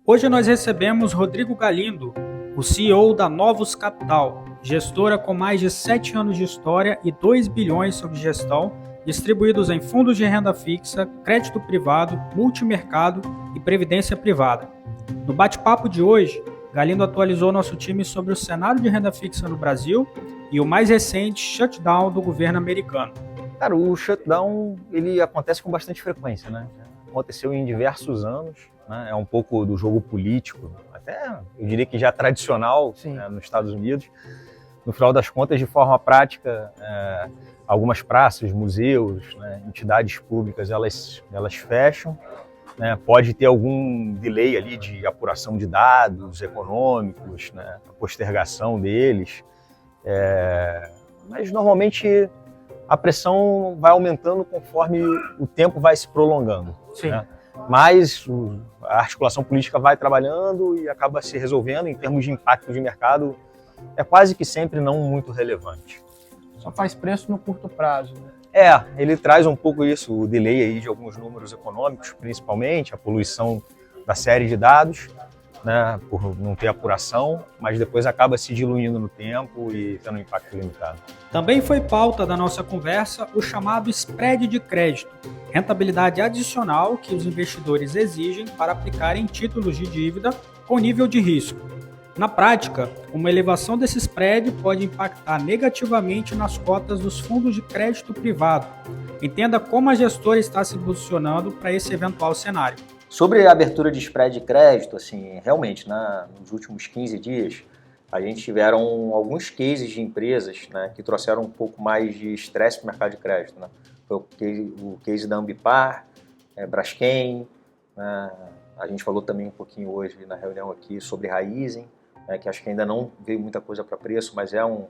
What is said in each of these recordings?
Hoje nós recebemos Rodrigo Galindo, o CEO da Novus Capital, gestora com mais de 7 anos de história e 2 bilhões sob gestão, distribuídos em fundos de renda fixa, crédito privado, multimercado e previdência privada. No bate-papo de hoje, Galindo atualizou nosso time sobre o cenário de renda fixa no Brasil e o mais recente shutdown do governo americano. Cara, o shutdown ele acontece com bastante frequência, né? Aconteceu em diversos anos, né? É um pouco do jogo político, até eu diria que já tradicional, né, nos Estados Unidos. No final das contas, de forma prática, algumas praças, museus, né, entidades públicas, elas fecham, né? Pode ter algum delay ali de apuração de dados econômicos, né? A postergação deles, mas normalmente a pressão vai aumentando conforme o tempo vai se prolongando. Sim. Né? Mas a articulação política vai trabalhando e acaba se resolvendo. Em termos de impacto de mercado, é quase que sempre não muito relevante. Só faz preço no curto prazo, né? Ele traz um pouco isso, o delay aí de alguns números econômicos, principalmente a poluição da série de dados, né, por não ter apuração, mas depois acaba se diluindo no tempo e tendo um impacto limitado. Também foi pauta da nossa conversa o chamado spread de crédito, rentabilidade adicional que os investidores exigem para aplicar em títulos de dívida com nível de risco. Na prática, uma elevação desse spread pode impactar negativamente nas cotas dos fundos de crédito privado. Entenda como a gestora está se posicionando para esse eventual cenário. Sobre a abertura de spread de crédito, assim, realmente, nos últimos 15 dias, a gente tiveram alguns cases de empresas, né, que trouxeram um pouco mais de estresse para o mercado de crédito. Né? Foi o case da Ambipar, Braskem, né? A gente falou também um pouquinho hoje na reunião aqui sobre Raizen, né, que acho que ainda não veio muita coisa para preço, mas é uma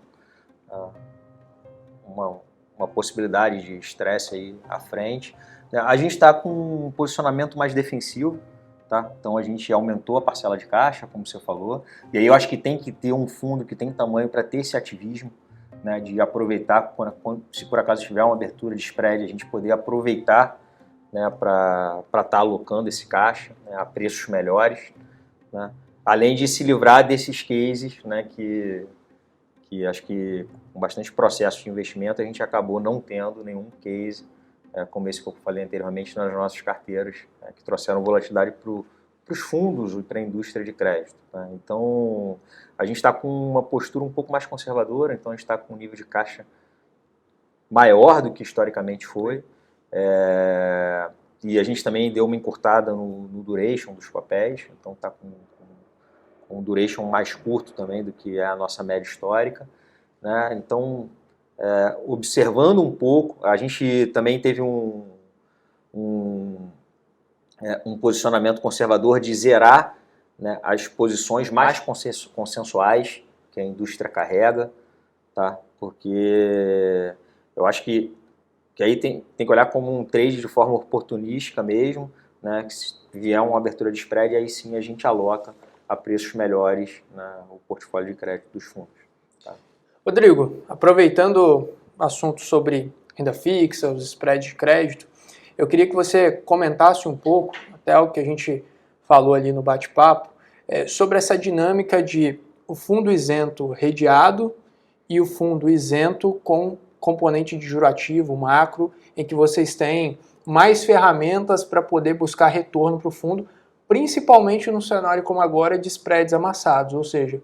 possibilidade de estresse aí à frente. A gente está com um posicionamento mais defensivo, tá? Então a gente aumentou a parcela de caixa, como você falou, e aí eu acho que tem que ter um fundo que tem tamanho para ter esse ativismo, né, de aproveitar, se por acaso tiver uma abertura de spread, a gente poder aproveitar, né, para estar alocando esse caixa, né, a preços melhores, né? Além de se livrar desses cases, né, que acho que com bastante processo de investimento a gente acabou não tendo nenhum case como esse que eu falei anteriormente nas nossas carteiras, que trouxeram volatilidade para os fundos e para a indústria de crédito. Tá? Então, a gente está com uma postura um pouco mais conservadora, então a gente está com um nível de caixa maior do que historicamente foi, e a gente também deu uma encurtada no duration dos papéis, então está com um duration mais curto também do que é a nossa média histórica, né? Então, observando um pouco, a gente também teve um posicionamento conservador de zerar, né, as posições mais consensuais que a indústria carrega, tá? Porque eu acho que aí tem que olhar como um trade de forma oportunística mesmo, né, que se vier uma abertura de spread, aí sim a gente aloca a preços melhores no portfólio de crédito dos fundos. Tá? Rodrigo, aproveitando o assunto sobre renda fixa, os spreads de crédito, eu queria que você comentasse um pouco, até algo que a gente falou ali no bate-papo, sobre essa dinâmica de o fundo isento redeado e o fundo isento com componente de juro ativo, macro, em que vocês têm mais ferramentas para poder buscar retorno para o fundo, principalmente num cenário como agora de spreads amassados, ou seja,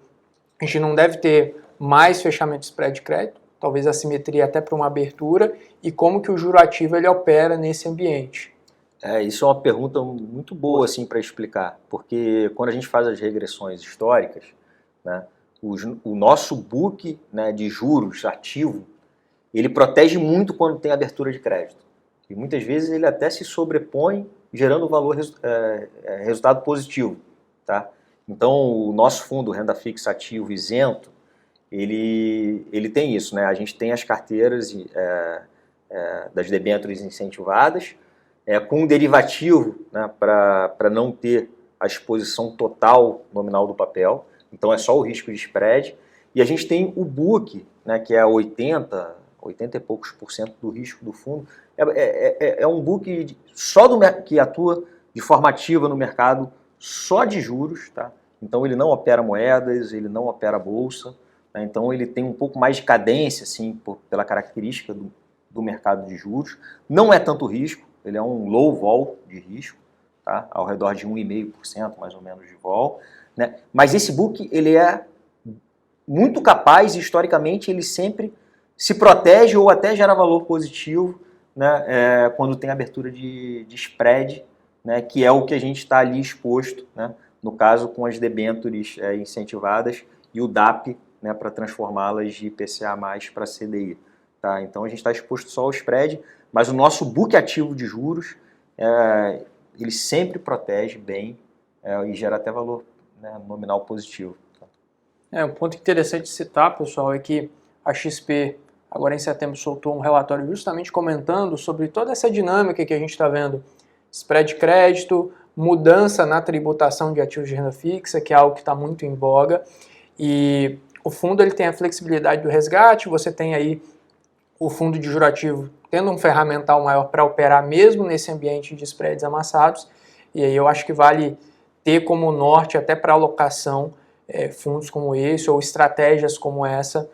a gente não deve ter mais fechamento de spread de crédito, talvez assimetria até para uma abertura, e como que o juro ativo ele opera nesse ambiente? Isso é uma pergunta muito boa assim, para explicar, porque quando a gente faz as regressões históricas, né, o nosso book, né, de juros ativo, ele protege muito quando tem abertura de crédito. E muitas vezes ele até se sobrepõe, gerando resultado positivo. Tá? Então, o nosso fundo renda fixa ativo isento, ele tem isso, né? A gente tem as carteiras das debêntures incentivadas, com um derivativo, né, para não ter a exposição total nominal do papel, então é só o risco de spread, e a gente tem o book, né, que é 80 e poucos por cento do risco do fundo, é um book que atua de forma ativa no mercado só de juros, tá? Então ele não opera moedas, ele não opera bolsa, né? Então ele tem um pouco mais de cadência, assim, pela característica do mercado de juros. Não é tanto risco, ele é um low vol de risco, tá? Ao redor de 1,5% mais ou menos de vol, né? Mas esse book ele é muito capaz e historicamente ele sempre se protege ou até gera valor positivo, né? Quando tem abertura de spread, né? Que é o que a gente está ali exposto, né? No caso com as debêntures incentivadas e o DAP, né? Para transformá-las de IPCA+ para CDI. Tá? Então a gente está exposto só ao spread, mas o nosso book ativo de juros, ele sempre protege bem e gera até valor, né, nominal positivo. Um ponto interessante de citar, pessoal, é que a XP, agora em setembro, soltou um relatório justamente comentando sobre toda essa dinâmica que a gente está vendo. Spread de crédito, mudança na tributação de ativos de renda fixa, que é algo que está muito em voga. E o fundo ele tem a flexibilidade do resgate, você tem aí o fundo de juro ativo tendo um ferramental maior para operar mesmo nesse ambiente de spreads amassados. E aí eu acho que vale ter como norte até para alocação fundos como esse ou estratégias como essa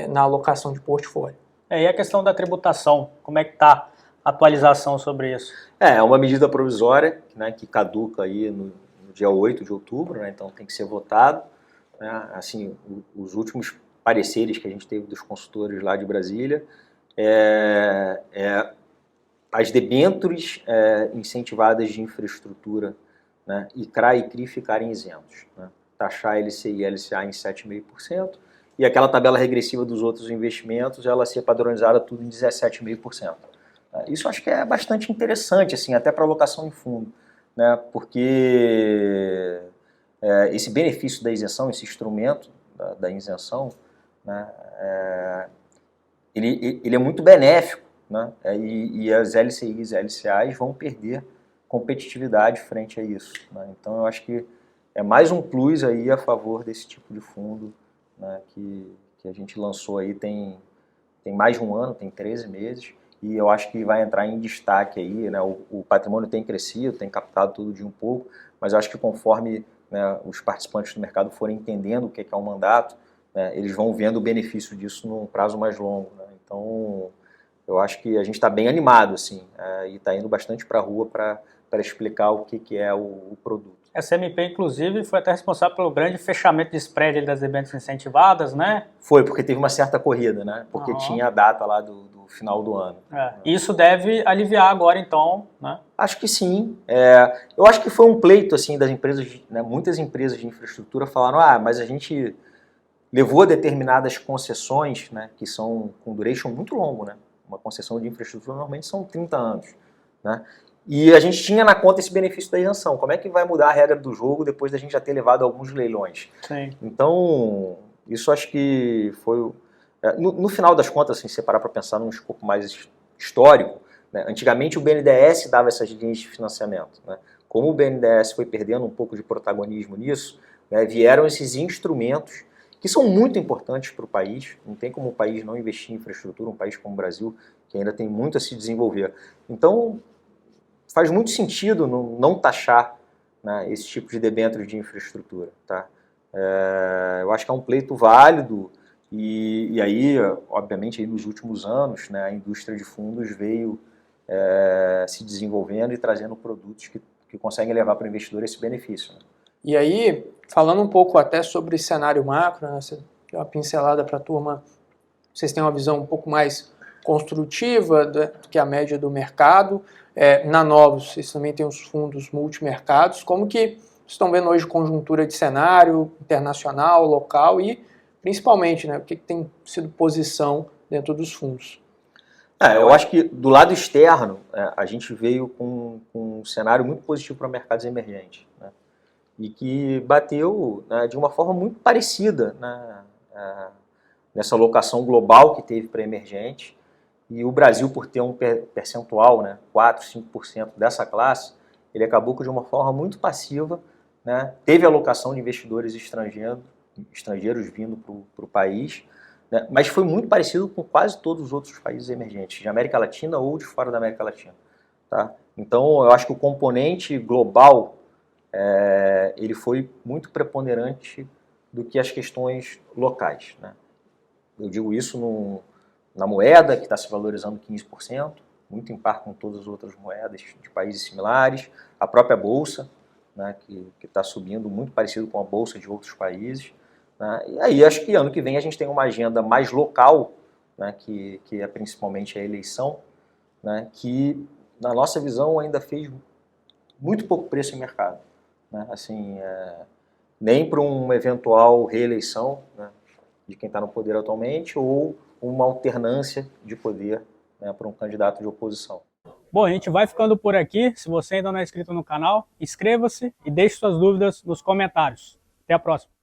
na alocação de portfólio. E a questão da tributação, como é que está a atualização sobre isso? É uma medida provisória, né, que caduca aí no dia 8 de outubro, né, então tem que ser votado. Né, assim, os últimos pareceres que a gente teve dos consultores lá de Brasília, as debêntures incentivadas de infraestrutura, né, e CRA e CRI ficarem isentos, né, taxar LCI e LCA em 7,5%, e aquela tabela regressiva dos outros investimentos, ela ser padronizada tudo em 17,5%. Isso acho que é bastante interessante, assim, até para alocação em fundo, né, porque esse benefício da isenção, esse instrumento da isenção, né, ele é muito benéfico, né, e as LCIs e LCAs vão perder competitividade frente a isso, né. Então eu acho que é mais um plus aí a favor desse tipo de fundo, né, que a gente lançou aí tem mais de um ano, tem 13 meses, e eu acho que vai entrar em destaque aí, né, o patrimônio tem crescido, tem captado tudo de um pouco, mas eu acho que conforme, né, os participantes do mercado forem entendendo o que é um mandato, né, eles vão vendo o benefício disso num prazo mais longo, né. Então eu acho que a gente está bem animado, assim, e está indo bastante para a rua para explicar o que é o produto. Essa MP, inclusive, foi até responsável pelo grande fechamento de spread das debêntures incentivadas, né? Foi, porque teve uma certa corrida, né? Porque tinha a data lá do final do ano. Isso deve aliviar agora, então, né? Acho que sim. Eu acho que foi um pleito, assim, das empresas, né? Muitas empresas de infraestrutura falaram, mas a gente levou determinadas concessões, né? Que são com duration muito longo, né? Uma concessão de infraestrutura normalmente são 30 anos, né? E a gente tinha na conta esse benefício da isenção. Como é que vai mudar a regra do jogo depois da gente já ter levado alguns leilões? Sim. Então, isso acho que foi... No final das contas, assim, se parar para pensar num escopo mais histórico, né, antigamente o BNDES dava essas linhas de financiamento, né? Como o BNDES foi perdendo um pouco de protagonismo nisso, né, vieram esses instrumentos que são muito importantes para o país. Não tem como o país não investir em infraestrutura, um país como o Brasil, que ainda tem muito a se desenvolver. Então, faz muito sentido não taxar, né, esse tipo de debênture de infraestrutura. Tá? Eu acho que é um pleito válido e aí, obviamente, aí nos últimos anos, né, a indústria de fundos veio se desenvolvendo e trazendo produtos que conseguem levar para o investidor esse benefício. Né? E aí, falando um pouco até sobre cenário macro, né, você deu uma pincelada para a turma, vocês têm uma visão um pouco mais construtiva do que a média do mercado. Na Novos, vocês também têm os fundos multimercados. Como que estão vendo hoje conjuntura de cenário internacional, local e, principalmente, né, o que tem sido posição dentro dos fundos? Eu acho que do lado externo, a gente veio com um cenário muito positivo para mercados emergentes, né, e que bateu, né, de uma forma muito parecida, né, nessa alocação global que teve para emergente. E o Brasil, por ter um percentual, né, 4, 5% dessa classe, ele acabou de uma forma muito passiva, né, teve alocação de investidores estrangeiros vindo para o país, né, mas foi muito parecido com quase todos os outros países emergentes, de América Latina ou de fora da América Latina. Tá? Então, eu acho que o componente global ele foi muito preponderante do que as questões locais, né? Eu digo isso na moeda, que está se valorizando 15%, muito em par com todas as outras moedas de países similares, a própria Bolsa, né, que está subindo, muito parecido com a Bolsa de outros países, né? E aí acho que ano que vem a gente tem uma agenda mais local, né, que é principalmente a eleição, né, que na nossa visão ainda fez muito pouco preço em mercado, né? Assim, nem para uma eventual reeleição, né, de quem está no poder atualmente, ou uma alternância de poder, né, para um candidato de oposição. Bom, a gente vai ficando por aqui. Se você ainda não é inscrito no canal, inscreva-se e deixe suas dúvidas nos comentários. Até a próxima.